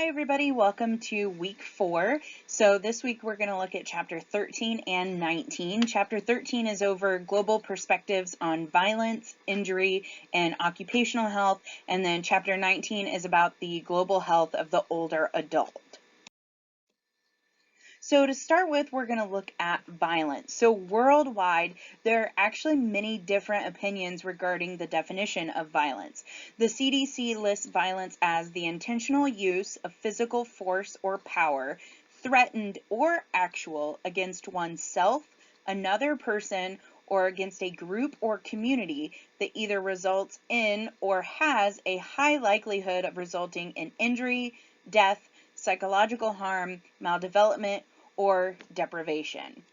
Hi everybody, welcome to week 4. So this week we're going to look at chapter 13 and 19. Chapter 13 is over global perspectives on violence, injury, and occupational health, and then chapter 19 is about the global health of the older adult. So to start with, we're going to look at violence. So worldwide, there are actually many different opinions regarding the definition of violence. The CDC lists violence as the intentional use of physical force or power, threatened or actual, against oneself, another person, or against a group or community that either results in or has a high likelihood of resulting in injury, death, psychological harm, maldevelopment, or deprivation.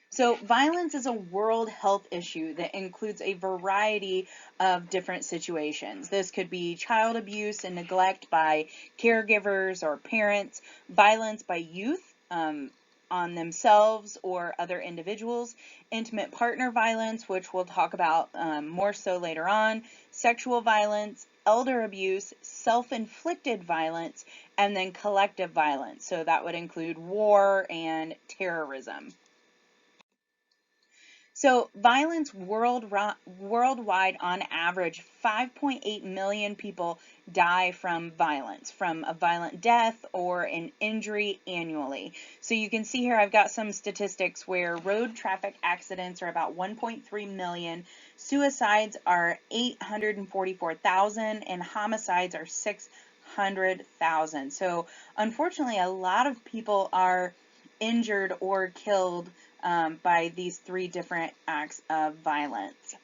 So violence is a world health issue that includes a variety of different situations. This could be child abuse and neglect by caregivers or parents, violence by youth on themselves or other individuals, intimate partner violence, which we'll talk about more so later on, sexual violence, elder abuse, self-inflicted violence, and then collective violence. So that would include war and terrorism. So violence worldwide, on average, 5.8 million people die from violence, from a violent death or an injury annually. So you can see here I've got some statistics where road traffic accidents are about 1.3 million, suicides are 844,000, and homicides are 600,000. So unfortunately, a lot of people are injured or killed by these 3 different acts of violence.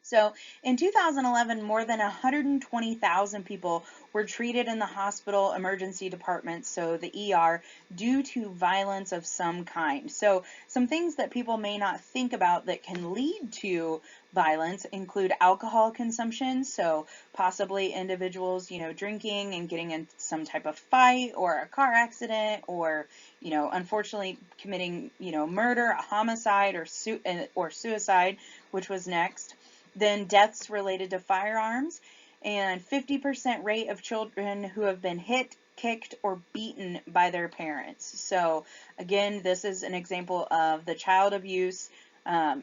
So in 2011, more than 120,000 people were treated in the hospital emergency departments, so the ER, due to violence of some kind. So some things that people may not think about that can lead to violence include alcohol consumption, so possibly individuals, drinking and getting in some type of fight or a car accident, or, unfortunately committing, murder, a homicide, or suicide, which was next. Then deaths related to firearms, and 50% rate of children who have been hit, kicked, or beaten by their parents. So again, this is an example of the child abuse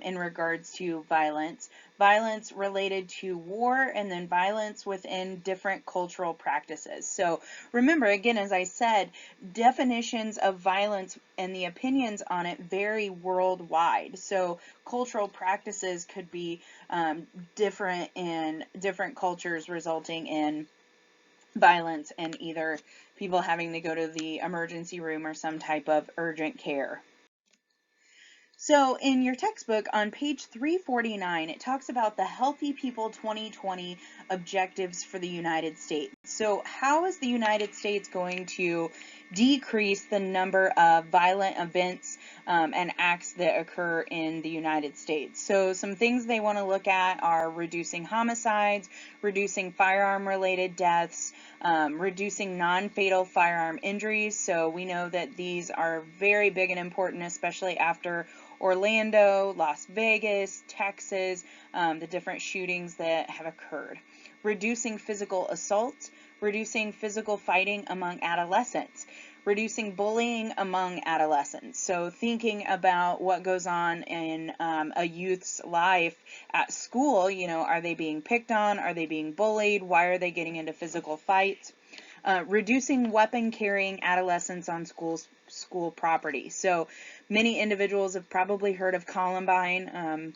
in regards to violence related to war, and then violence within different cultural practices. So remember, again, as I said, definitions of violence and the opinions on it vary worldwide. So cultural practices could be different in different cultures, resulting in violence and either people having to go to the emergency room or some type of urgent care. So in your textbook on page 349, it talks about the Healthy People 2020 objectives for the United States. So how is the United States going to decrease the number of violent events and acts that occur in the United States? So some things they want to look at are reducing homicides, reducing firearm-related deaths, reducing non-fatal firearm injuries. So we know that these are very big and important, especially after Orlando, Las Vegas, Texas, the different shootings that have occurred. Reducing physical assault, reducing physical fighting among adolescents, reducing bullying among adolescents. So thinking about what goes on in a youth's life at school, are they being picked on? Are they being bullied? Why are they getting into physical fights? Reducing weapon carrying adolescents on school property. So many individuals have probably heard of Columbine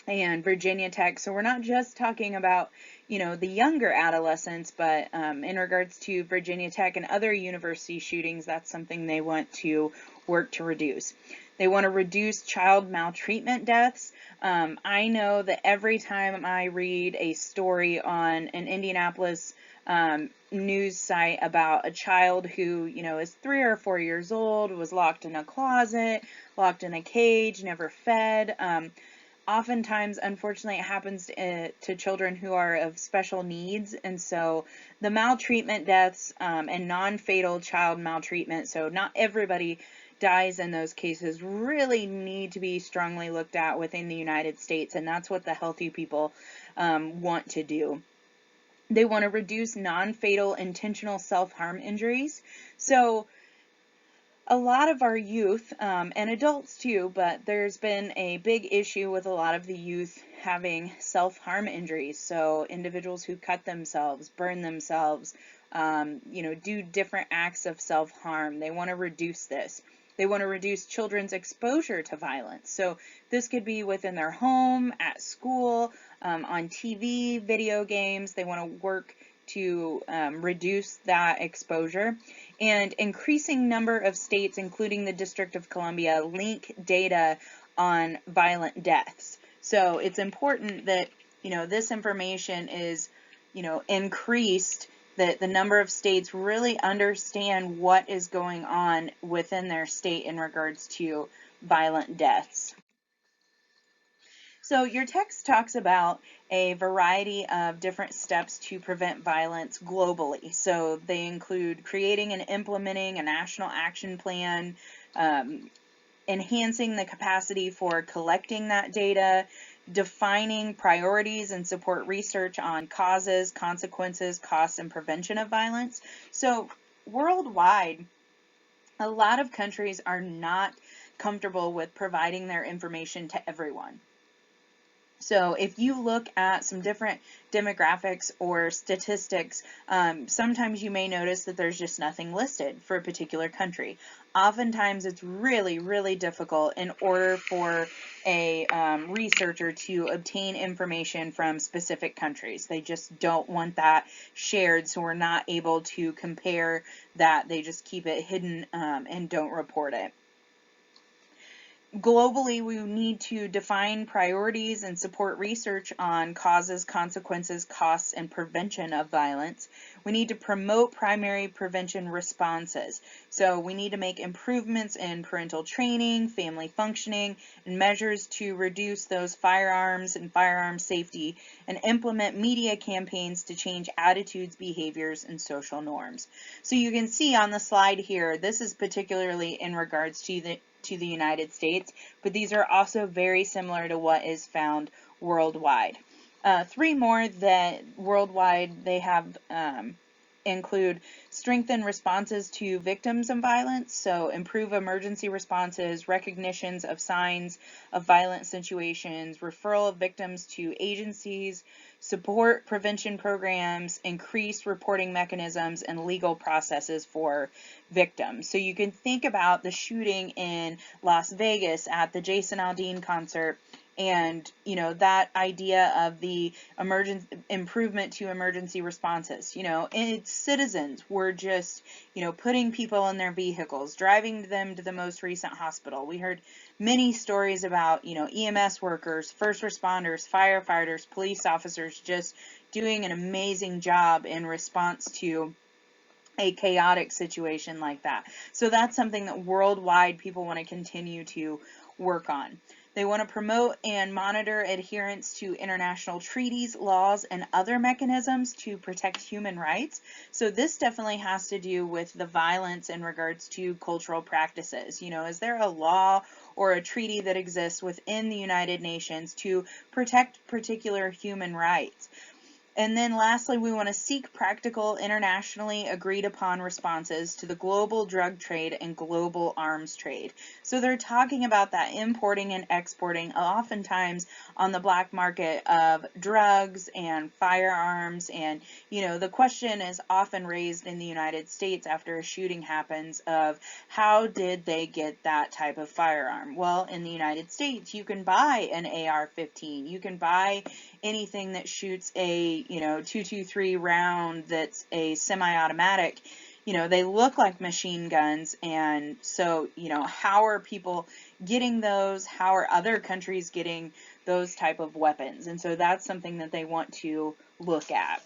and Virginia Tech. So we're not just talking about, the younger adolescents, but in regards to Virginia Tech and other university shootings, that's something they want to work to reduce. They want to reduce child maltreatment deaths. I know that every time I read a story on an Indianapolis news site about a child who, is 3 or 4 years old, was locked in a closet, locked in a cage, never fed. Oftentimes, unfortunately, it happens to children who are of special needs, and so the maltreatment deaths and non-fatal child maltreatment, so not everybody dies in those cases, really need to be strongly looked at within the United States, and that's what the Healthy People want to do. They want to reduce non-fatal intentional self-harm injuries. So a lot of our youth, and adults too, but there's been a big issue with a lot of the youth having self-harm injuries. So individuals who cut themselves, burn themselves, do different acts of self-harm. They want to reduce this. They want to reduce children's exposure to violence. So this could be within their home, at school, on TV, video games. They want to work to reduce that exposure. And increasing number of states, including the District of Columbia, link data on violent deaths. So it's important that, this information is, increased, that the number of states really understand what is going on within their state in regards to violent deaths. So your text talks about a variety of different steps to prevent violence globally. So they include creating and implementing a national action plan, enhancing the capacity for collecting that data, defining priorities and support research on causes, consequences, costs, and prevention of violence. So worldwide, a lot of countries are not comfortable with providing their information to everyone. So if you look at some different demographics or statistics, sometimes you may notice that there's just nothing listed for a particular country. Oftentimes it's really, really difficult in order for a researcher to obtain information from specific countries. They just don't want that shared, so we're not able to compare that. They just keep it hidden and don't report it. Globally, we need to define priorities and support research on causes, consequences, costs, and prevention of violence. We need to promote primary prevention responses. So we need to make improvements in parental training, family functioning, and measures to reduce those firearms and firearm safety, and implement media campaigns to change attitudes, behaviors, and social norms. So you can see on the slide here, this is particularly in regards to the United States, but these are also very similar to what is found worldwide. Three more that worldwide they have include strengthen responses to victims of violence, so improve emergency responses, recognitions of signs of violent situations, referral of victims to agencies, support prevention programs, increase reporting mechanisms, and legal processes for victims. So you can think about the shooting in Las Vegas at the Jason Aldean concert, and that idea of the improvement to emergency responses. Its citizens were just putting people in their vehicles, driving them to the most recent hospital. We heard many stories about EMS workers, first responders, firefighters, police officers just doing an amazing job in response to a chaotic situation like that. So that's something that worldwide people want to continue to work on. They want to promote and monitor adherence to international treaties, laws, and other mechanisms to protect human rights. So this definitely has to do with the violence in regards to cultural practices. Is there a law or a treaty that exists within the United Nations to protect particular human rights? And then lastly, we want to seek practical, internationally agreed upon responses to the global drug trade and global arms trade. So they're talking about that importing and exporting, oftentimes on the black market, of drugs and firearms. And, the question is often raised in the United States after a shooting happens of how did they get that type of firearm? Well, in the United States, you can buy an AR-15. You can buy anything that shoots a 223 round that's a semi-automatic. They look like machine guns, and so how are people getting those? How are other countries getting those type of weapons? And so that's something that they want to look at.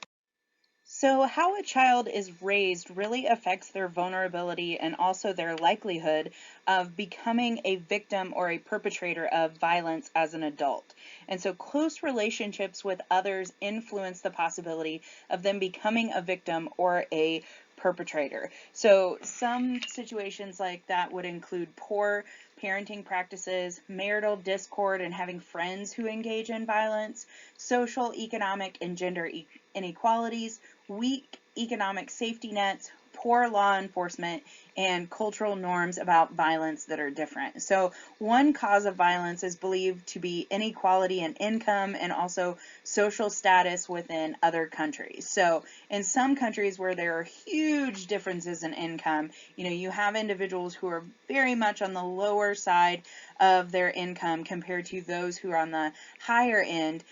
So how a child is raised really affects their vulnerability and also their likelihood of becoming a victim or a perpetrator of violence as an adult. And so close relationships with others influence the possibility of them becoming a victim or a perpetrator. So some situations like that would include poor parenting practices, marital discord and having friends who engage in violence, social, economic, and gender inequalities, weak economic safety nets, poor law enforcement, and cultural norms about violence that are different. So one cause of violence is believed to be inequality in income and also social status within other countries. So in some countries where there are huge differences in income, you have individuals who are very much on the lower side of their income compared to those who are on the higher end.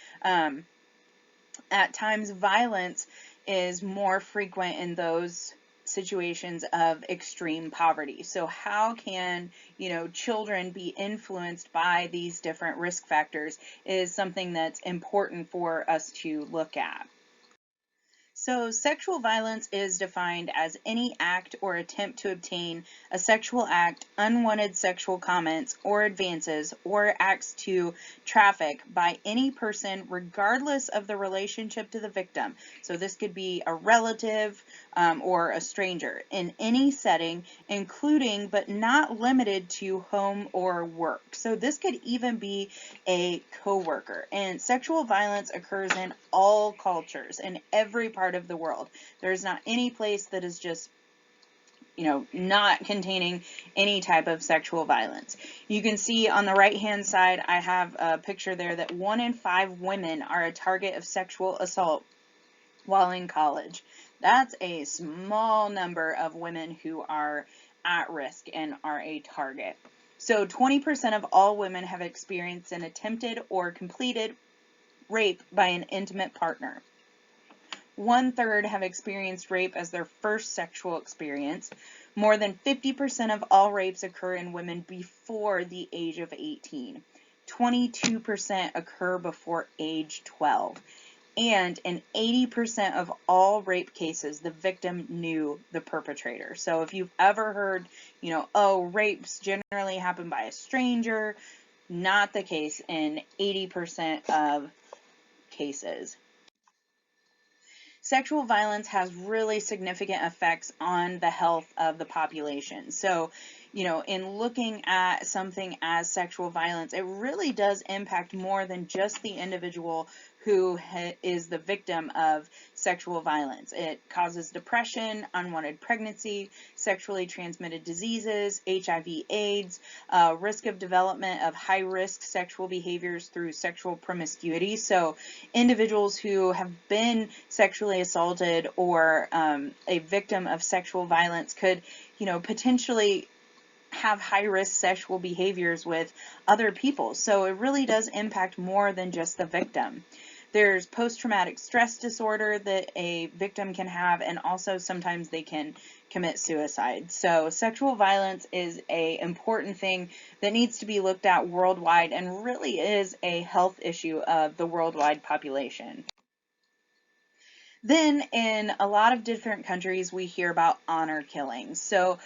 At times, violence is more frequent in those situations of extreme poverty. So how can, children be influenced by these different risk factors is something that's important for us to look at. So sexual violence is defined as any act or attempt to obtain a sexual act, unwanted sexual comments or advances, or acts to traffic by any person regardless of the relationship to the victim. So this could be a relative or a stranger in any setting, including but not limited to home or work. So this could even be a coworker. And sexual violence occurs in all cultures, in every part of the world. There's not any place that is just not containing any type of sexual violence. You can see on the right hand side, I have a picture there that 1 in 5 women are a target of sexual assault while in college. That's a small number of women who are at risk and are a target. So 20% of all women have experienced an attempted or completed rape by an intimate partner. 1/3 have experienced rape as their first sexual experience. More than 50% of all rapes occur in women before the age of 18. 22% occur before age 12. And in 80% of all rape cases, the victim knew the perpetrator. So if you've ever heard, rapes generally happen by a stranger, not the case in 80% of cases. Sexual violence has really significant effects on the health of the population. So, in looking at something as sexual violence, it really does impact more than just the individual who is the victim of sexual violence. It causes depression, unwanted pregnancy, sexually transmitted diseases, HIV/AIDS, risk of development of high-risk sexual behaviors through sexual promiscuity. So individuals who have been sexually assaulted or a victim of sexual violence could, potentially have high-risk sexual behaviors with other people. So it really does impact more than just the victim. There's post-traumatic stress disorder that a victim can have, and also sometimes they can commit suicide. So sexual violence is an important thing that needs to be looked at worldwide and really is a health issue of the worldwide population. Then in a lot of different countries, we hear about honor killings. So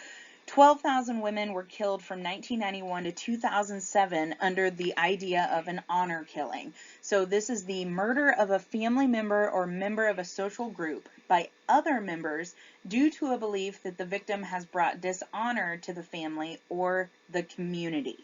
12,000 women were killed from 1991 to 2007 under the idea of an honor killing. So this is the murder of a family member or member of a social group by other members due to a belief that the victim has brought dishonor to the family or the community.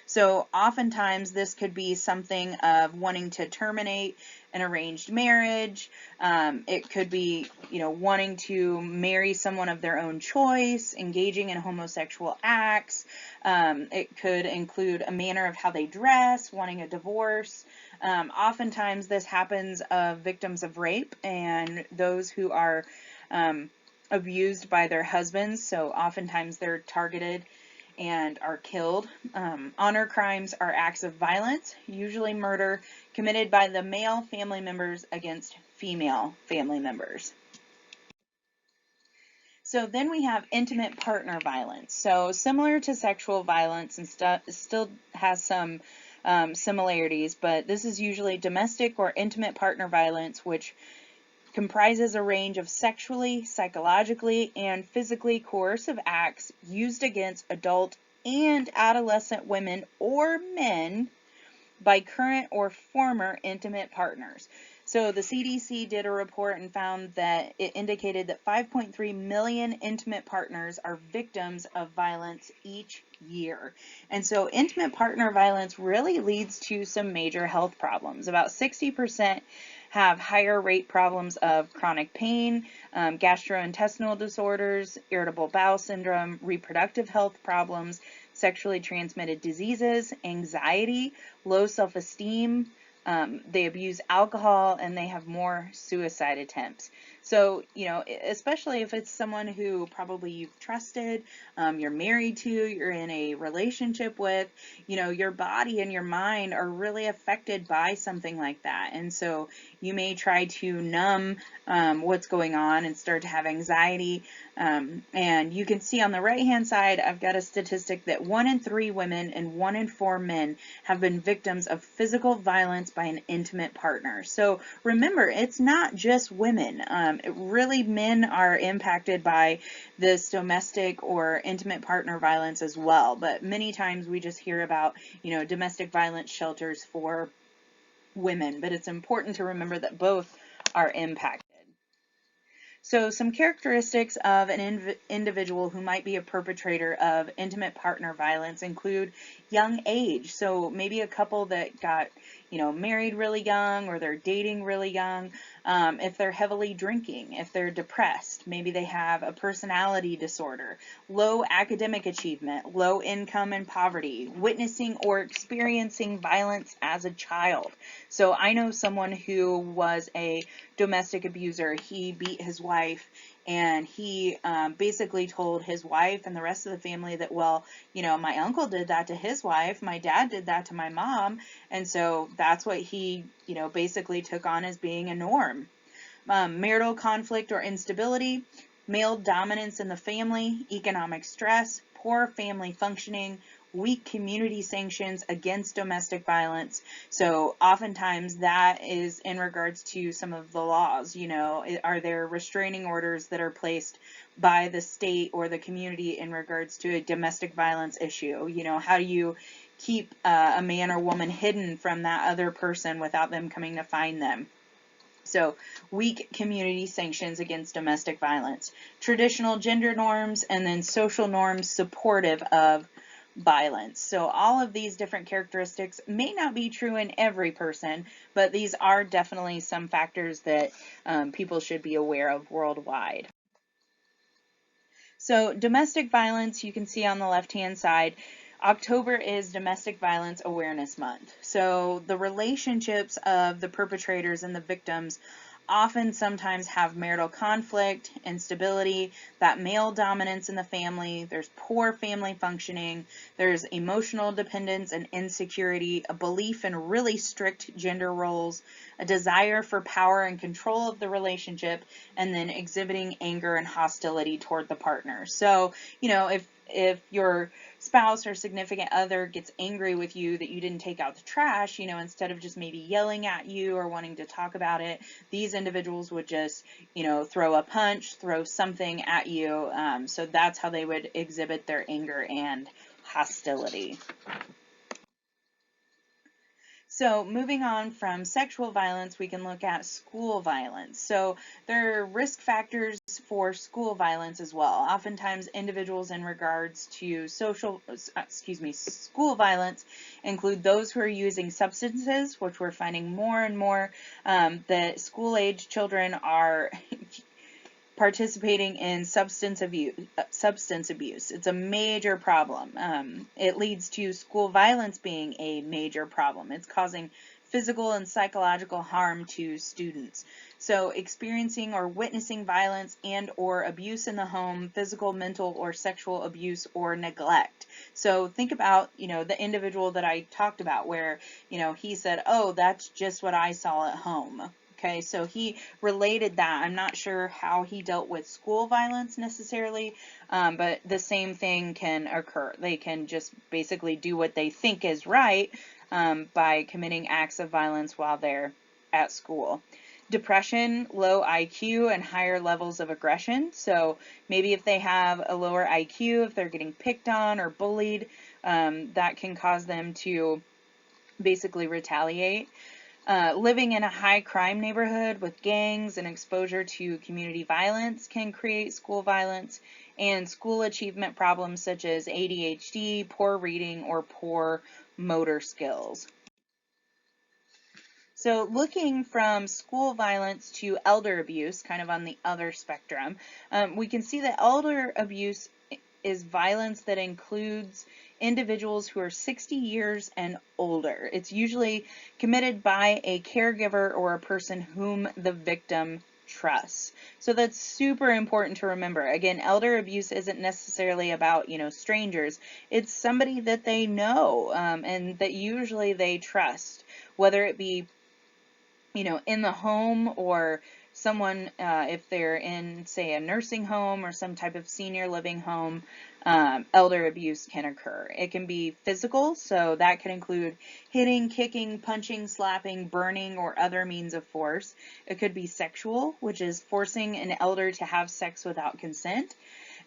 So oftentimes this could be something of wanting to terminate an arranged marriage. It could be, wanting to marry someone of their own choice, engaging in homosexual acts. It could include a manner of how they dress, wanting a divorce. Oftentimes this happens of victims of rape and those who are abused by their husbands. So oftentimes they're targeted and are killed. Honor crimes are acts of violence, usually murder, committed by the male family members against female family members. So then we have intimate partner violence. So similar to sexual violence and still has some similarities, but this is usually domestic or intimate partner violence, which comprises a range of sexually, psychologically, and physically coercive acts used against adult and adolescent women or men by current or former intimate partners. So the CDC did a report and found that it indicated that 5.3 million intimate partners are victims of violence each year. And so intimate partner violence really leads to some major health problems. About 60% have higher rate problems of chronic pain, gastrointestinal disorders, irritable bowel syndrome, reproductive health problems, sexually transmitted diseases, anxiety, low self-esteem. They abuse alcohol, and they have more suicide attempts. So, especially if it's someone who probably you've trusted, you're married to, you're in a relationship with, your body and your mind are really affected by something like that. And so you may try to numb what's going on and start to have anxiety. And you can see on the right-hand side, I've got a statistic that 1 in 3 women and 1 in 4 men have been victims of physical violence by an intimate partner. So remember, it's not just women. Really, men are impacted by this domestic or intimate partner violence as well. But many times we just hear about, domestic violence shelters for women. But it's important to remember that both are impacted. So some characteristics of an individual who might be a perpetrator of intimate partner violence include young age. So maybe a couple that got, married really young, or they're dating really young. If they're heavily drinking, if they're depressed, maybe they have a personality disorder, low academic achievement, low income and poverty, witnessing or experiencing violence as a child. So I know someone who was a domestic abuser. He beat his wife, and he basically told his wife and the rest of the family that, well, my uncle did that to his wife, my dad did that to my mom, and so that's what he, basically took on as being a norm. Marital conflict or instability, male dominance in the family, economic stress, poor family functioning, weak community sanctions against domestic violence. So oftentimes that is in regards to some of the laws. Are there restraining orders that are placed by the state or the community in regards to a domestic violence issue? How do you keep a man or woman hidden from that other person without them coming to find them? So weak community sanctions against domestic violence, traditional gender norms, and then social norms supportive of violence. So all of these different characteristics may not be true in every person, but these are definitely some factors that people should be aware of worldwide. So domestic violence, you can see on the left-hand side, October is Domestic Violence Awareness Month. So the relationships of the perpetrators and the victims often sometimes have marital conflict, instability, that male dominance in the family, there's poor family functioning, there's emotional dependence and insecurity, a belief in really strict gender roles, a desire for power and control of the relationship, and then exhibiting anger and hostility toward the partner. So, if your spouse or significant other gets angry with you that you didn't take out the trash, instead of just maybe yelling at you or wanting to talk about it, these individuals would just, throw a punch, throw something at you. So that's how they would exhibit their anger and hostility. So moving on from sexual violence, we can look at school violence. So there are risk factors for school violence as well. Oftentimes individuals in regards to school violence include those who are using substances, which we're finding more and more that school-age children are participating in substance abuse. It's a major problem. It leads to school violence being a major problem. It's causing physical and psychological harm to students. So experiencing or witnessing violence and or abuse in the home, physical, mental, or sexual abuse or neglect. So think about, the individual that I talked about where, he said, oh, that's just what I saw at home. Okay, so he related that. I'm not sure how he dealt with school violence necessarily, but the same thing can occur. They can just basically do what they think is right by committing acts of violence while they're at school. Depression, low IQ, and higher levels of aggression. So maybe if they have a lower IQ, if they're getting picked on or bullied, that can cause them to basically retaliate. Living in a high crime neighborhood with gangs and exposure to community violence can create school violence, and school achievement problems such as ADHD, poor reading, or poor motor skills. So looking from school violence to elder abuse, kind of on the other spectrum, we can see that elder abuse is violence that includes individuals who are 60 years and older. It's usually committed by a caregiver or a person whom the victim trusts. So that's super important to remember. Again, elder abuse isn't necessarily about, strangers. It's somebody that they know, and that usually they trust, whether it be in the home, or someone, if they're in, say, a nursing home or some type of senior living home, elder abuse can occur. It can be physical, so that can include hitting, kicking, punching, slapping, burning, or other means of force. It could be sexual, which is forcing an elder to have sex without consent.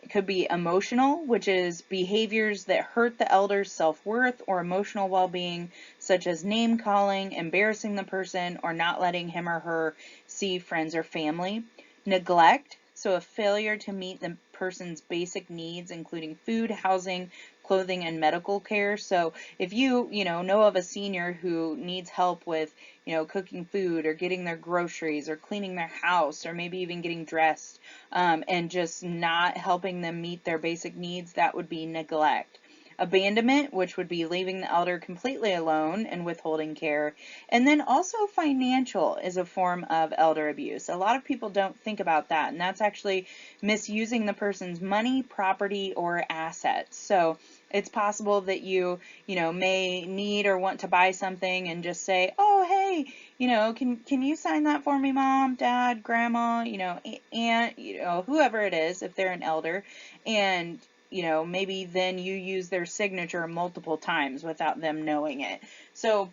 It could be emotional, which is behaviors that hurt the elder's self-worth or emotional well-being, such as name calling, embarrassing the person, or not letting him or her see friends or family. Neglect, so a failure to meet the person's basic needs, including food, housing, clothing, and medical care. So if you know of a senior who needs help with cooking food, or getting their groceries, or cleaning their house, or maybe even getting dressed, and just not helping them meet their basic needs, that would be neglect. Abandonment, which would be leaving the elder completely alone and withholding care. And then also financial is a form of elder abuse. A lot of people don't think about that, and that's actually misusing the person's money, property, or assets. So it's possible that you may need or want to buy something and just say, oh, hey, can you sign that for me, mom, dad, grandma, aunt, whoever it is, if they're an elder, and maybe then you use their signature multiple times without them knowing it. So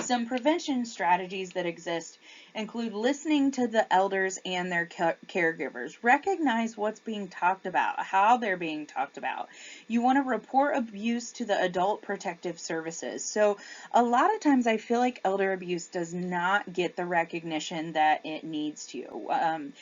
some prevention strategies that exist include listening to the elders and their caregivers. Recognize what's being talked about, how they're being talked about. You want to report abuse to the Adult Protective Services. So a lot of times I feel like elder abuse does not get the recognition that it needs to.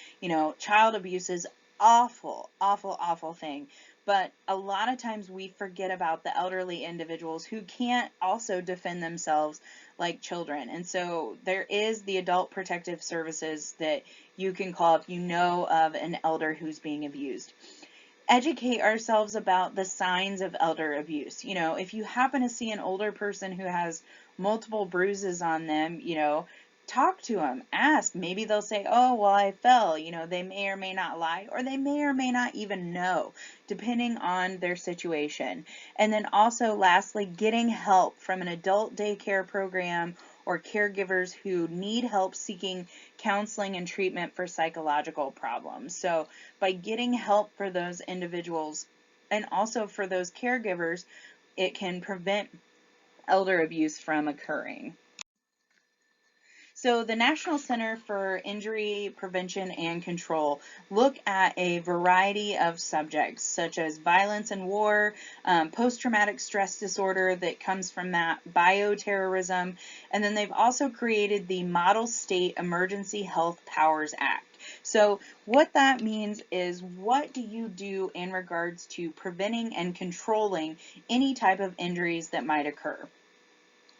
Child abuse is awful, awful, awful thing. But a lot of times we forget about the elderly individuals who can't also defend themselves like children. And so there is the Adult Protective Services that you can call if you know of an elder who's being abused. Educate ourselves about the signs of elder abuse. If you happen to see an older person who has multiple bruises on them, talk to them, ask. Maybe they'll say, oh, well, I fell. They may or may not lie, or they may or may not even know, depending on their situation. And then also, lastly, getting help from an adult daycare program or caregivers who need help seeking counseling and treatment for psychological problems. So by getting help for those individuals and also for those caregivers, it can prevent elder abuse from occurring. So the National Center for Injury Prevention and Control look at a variety of subjects, such as violence and war, post-traumatic stress disorder that comes from that, bioterrorism, and then they've also created the Model State Emergency Health Powers Act. So what that means is, what do you do in regards to preventing and controlling any type of injuries that might occur?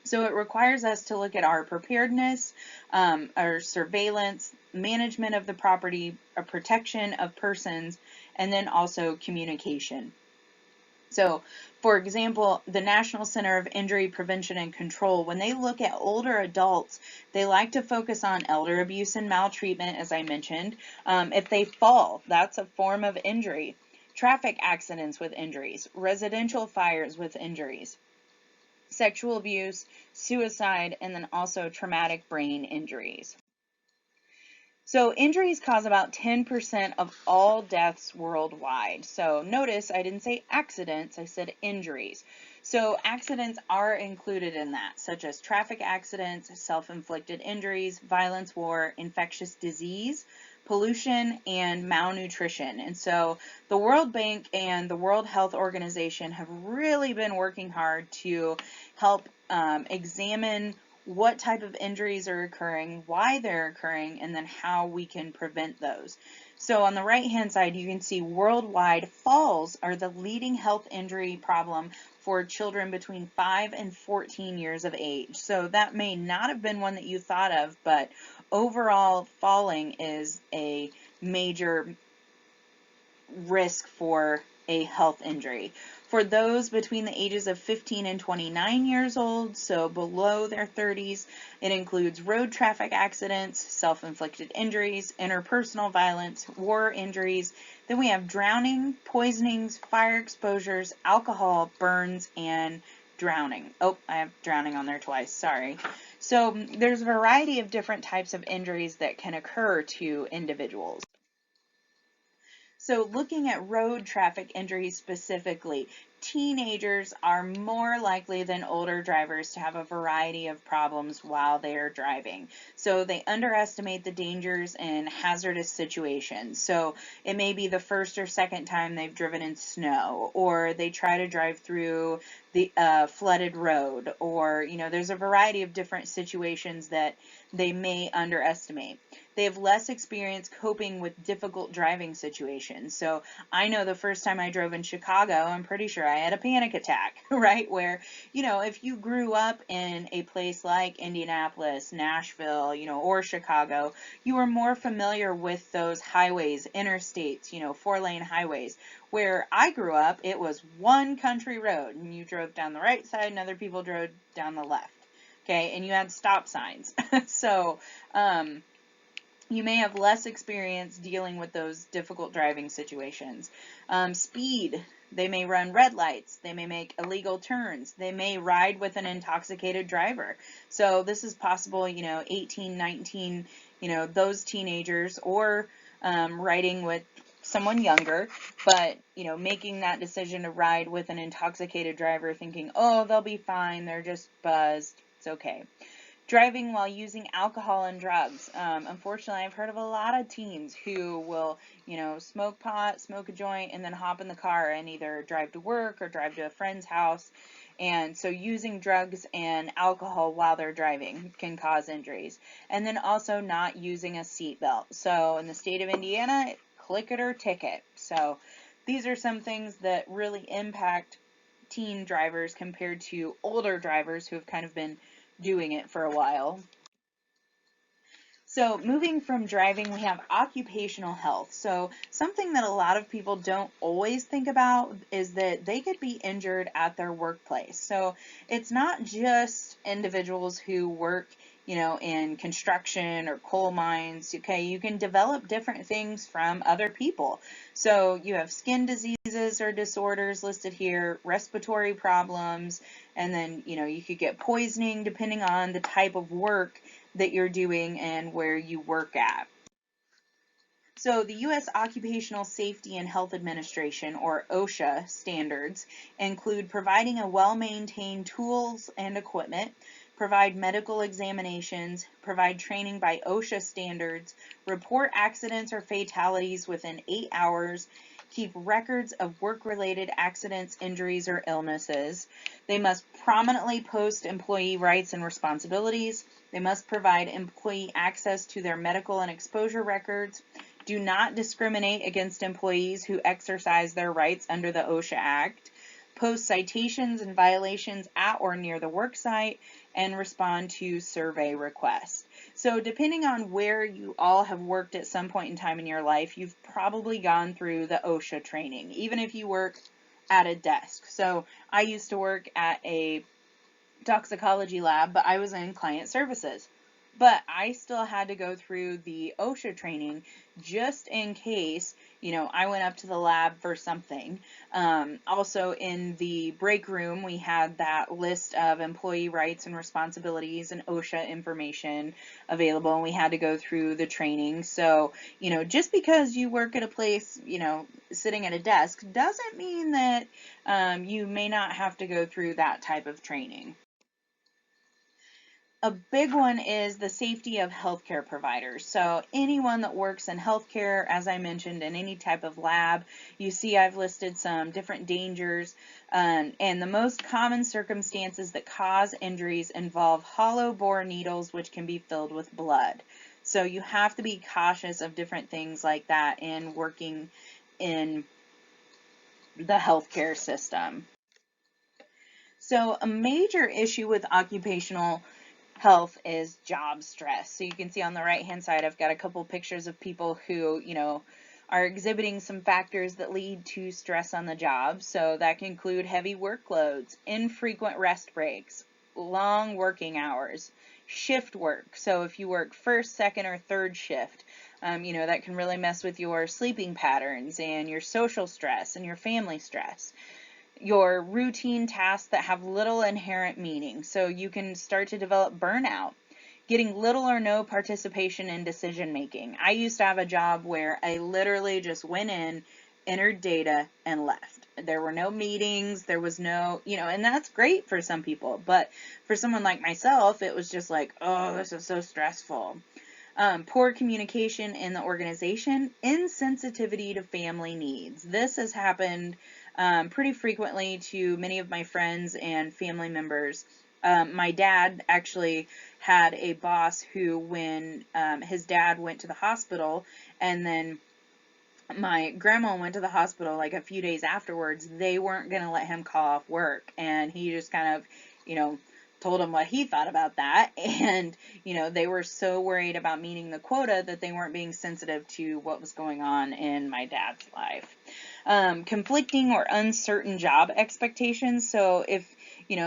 So it requires us to look at our preparedness, our surveillance, management of the property, a protection of persons, and then also communication. So, for example, the National Center of Injury Prevention and Control, when they look at older adults, they like to focus on elder abuse and maltreatment, as I mentioned. If they fall, that's a form of injury. Traffic accidents with injuries, residential fires with injuries, sexual abuse, suicide, and then also traumatic brain injuries. So injuries cause about 10% of all deaths worldwide. So notice I didn't say accidents, I said injuries. So accidents are included in that, such as traffic accidents, self-inflicted injuries, violence, war, infectious disease, pollution, and malnutrition. And so the World Bank and the World Health Organization have really been working hard to help examine what type of injuries are occurring, why they're occurring, and then how we can prevent those. So on the right-hand side, you can see worldwide falls are the leading health injury problem for children between 5 and 14 years of age. So that may not have been one that you thought of, but overall falling is a major risk for a health injury. For those between the ages of 15 and 29 years old, so below their 30s, it includes road traffic accidents, self-inflicted injuries, interpersonal violence, war injuries. Then we have drowning, poisonings, fire exposures, alcohol, burns, and drowning. Oh, I have drowning on there twice, sorry. So there's a variety of different types of injuries that can occur to individuals. So looking at road traffic injuries specifically, teenagers are more likely than older drivers to have a variety of problems while they are driving. So they underestimate the dangers in hazardous situations. So it may be the first or second time they've driven in snow, or they try to drive through the flooded road, or there's a variety of different situations that they may underestimate. They have less experience coping with difficult driving situations. So I know the first time I drove in Chicago, I'm pretty sure I had a panic attack, right? Where, if you grew up in a place like Indianapolis, Nashville, or Chicago, you were more familiar with those highways, interstates, 4-lane highways. Where I grew up, it was one country road, and you drove down the right side and other people drove down the left. Okay, and you had stop signs. So, you may have less experience dealing with those difficult driving situations. Speed, they may run red lights, they may make illegal turns, they may ride with an intoxicated driver. So this is possible, 18, 19, those teenagers, or riding with someone younger, but making that decision to ride with an intoxicated driver thinking, oh, they'll be fine, they're just buzzed, it's okay. Driving while using alcohol and drugs. Unfortunately, I've heard of a lot of teens who will, smoke pot, smoke a joint, and then hop in the car and either drive to work or drive to a friend's house. And so using drugs and alcohol while they're driving can cause injuries. And then also not using a seatbelt. So in the state of Indiana, click it or ticket. So these are some things that really impact teen drivers compared to older drivers who have kind of been doing it for a while. So moving from driving, we have occupational health. So something that a lot of people don't always think about is that they could be injured at their workplace. So it's not just individuals who work, in construction or coal mines. Okay, you can develop different things from other people. So you have skin diseases or disorders listed here, respiratory problems, and then, you could get poisoning depending on the type of work that you're doing and where you work at. So the U.S. Occupational Safety and Health Administration, or OSHA, standards include providing a well-maintained tools and equipment, provide medical examinations, provide training by OSHA standards, report accidents or fatalities within 8 hours, keep records of work-related accidents, injuries, or illnesses. They must prominently post employee rights and responsibilities. They must provide employee access to their medical and exposure records. Do not discriminate against employees who exercise their rights under the OSHA Act. Post citations and violations at or near the work site, and respond to survey requests. So depending on where you all have worked at some point in time in your life, you've probably gone through the OSHA training, even if you work at a desk. So I used to work at a toxicology lab, but I was in client services. But I still had to go through the OSHA training just in case, I went up to the lab for something. Also in the break room, we had that list of employee rights and responsibilities and OSHA information available, and we had to go through the training. So, just because you work at a place, sitting at a desk doesn't mean that you may not have to go through that type of training. A big one is the safety of healthcare providers. So anyone that works in healthcare, as I mentioned, in any type of lab, you see I've listed some different dangers, and the most common circumstances that cause injuries involve hollow bore needles, which can be filled with blood. So you have to be cautious of different things like that in working in the healthcare system. So a major issue with occupational health is job stress. So you can see on the right hand side, I've got a couple pictures of people who, are exhibiting some factors that lead to stress on the job. So that can include heavy workloads, infrequent rest breaks, long working hours, shift work. So if you work first, second, or third shift, that can really mess with your sleeping patterns and your social stress and your family stress. Your routine tasks that have little inherent meaning. So you can start to develop burnout, getting little or no participation in decision making. I used to have a job where I literally just went in, entered data, and left. There were no meetings, there was no, and that's great for some people, but for someone like myself, it was just like, oh, this is so stressful. Poor communication in the organization, insensitivity to family needs. This has happened pretty frequently to many of my friends and family members. My dad actually had a boss who, when his dad went to the hospital, and then my grandma went to the hospital like a few days afterwards, they weren't going to let him call off work, and he just kind of, told him what he thought about that, and they were so worried about meeting the quota that they weren't being sensitive to what was going on in my dad's life. Conflicting or uncertain job expectations. So if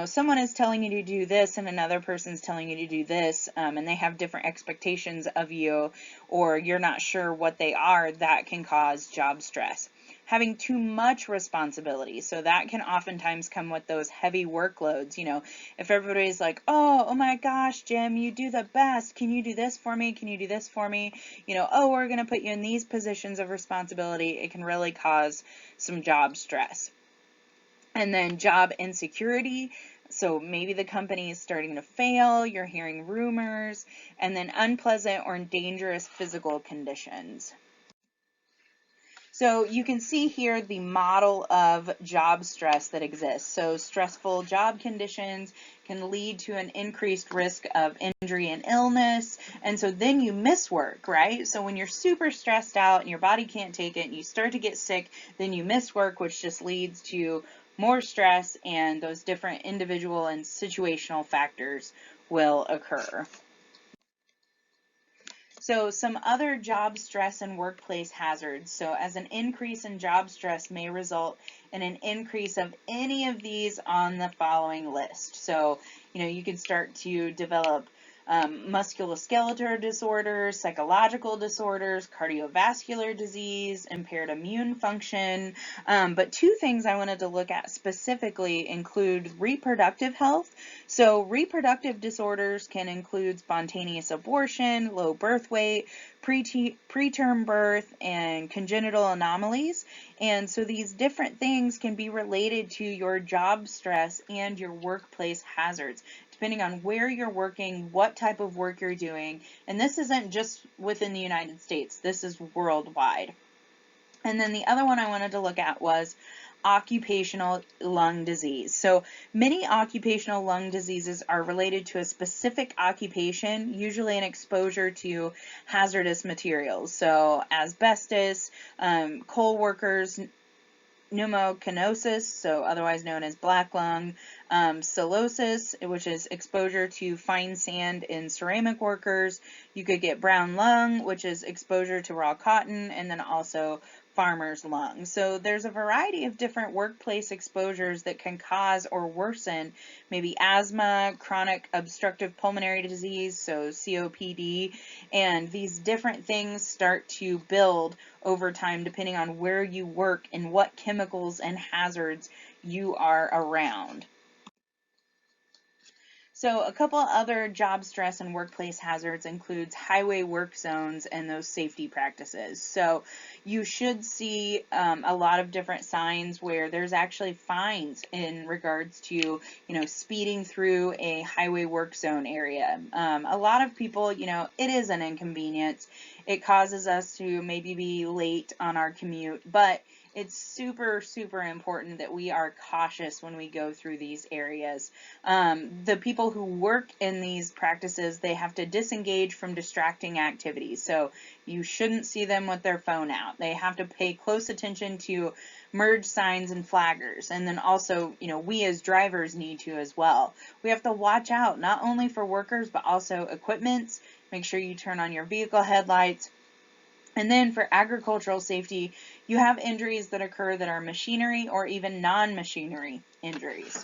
someone is telling you to do this and another person's telling you to do this, and they have different expectations of you, or you're not sure what they are, that can cause job stress. Having too much responsibility. So that can oftentimes come with those heavy workloads. If everybody's like, oh my gosh, Jim, you do the best. Can you do this for me? Can you do this for me? Oh, we're going to put you in these positions of responsibility. It can really cause some job stress. And then job insecurity. So maybe the company is starting to fail, you're hearing rumors, and then unpleasant or dangerous physical conditions. So you can see here the model of job stress that exists. So stressful job conditions can lead to an increased risk of injury and illness. And so then you miss work, right? So when you're super stressed out and your body can't take it and you start to get sick, then you miss work, which just leads to more stress, and those different individual and situational factors will occur. So some other job stress and workplace hazards. So as an increase in job stress may result in an increase of any of these on the following list. So, you can start to develop musculoskeletal disorders, psychological disorders, cardiovascular disease, impaired immune function. But two things I wanted to look at specifically include reproductive health. So reproductive disorders can include spontaneous abortion, low birth weight, preterm birth, and congenital anomalies. And so these different things can be related to your job stress and your workplace hazards, depending on where you're working, what type of work you're doing. And this isn't just within the United States, this is worldwide. And then the other one I wanted to look at was occupational lung disease. So many occupational lung diseases are related to a specific occupation, usually an exposure to hazardous materials. So asbestos, coal workers, pneumoconiosis, so otherwise known as black lung, silicosis, which is exposure to fine sand in ceramic workers. You could get brown lung, which is exposure to raw cotton, and then also farmer's lung. So there's a variety of different workplace exposures that can cause or worsen maybe asthma, chronic obstructive pulmonary disease, so COPD, and these different things start to build over time depending on where you work and what chemicals and hazards you are around. So a couple other job stress and workplace hazards includes highway work zones and those safety practices. So you should see a lot of different signs where there's actually fines in regards to, speeding through a highway work zone area. A lot of people, it is an inconvenience, It causes us to maybe be late on our commute, but it's super, super important that we are cautious when we go through these areas. The people who work in these practices, they have to disengage from distracting activities. So you shouldn't see them with their phone out. They have to pay close attention to merge signs and flaggers. And then also, we as drivers need to as well. We have to watch out not only for workers, but also equipments. Make sure you turn on your vehicle headlights. And then for agricultural safety, you have injuries that occur that are machinery or even non-machinery injuries.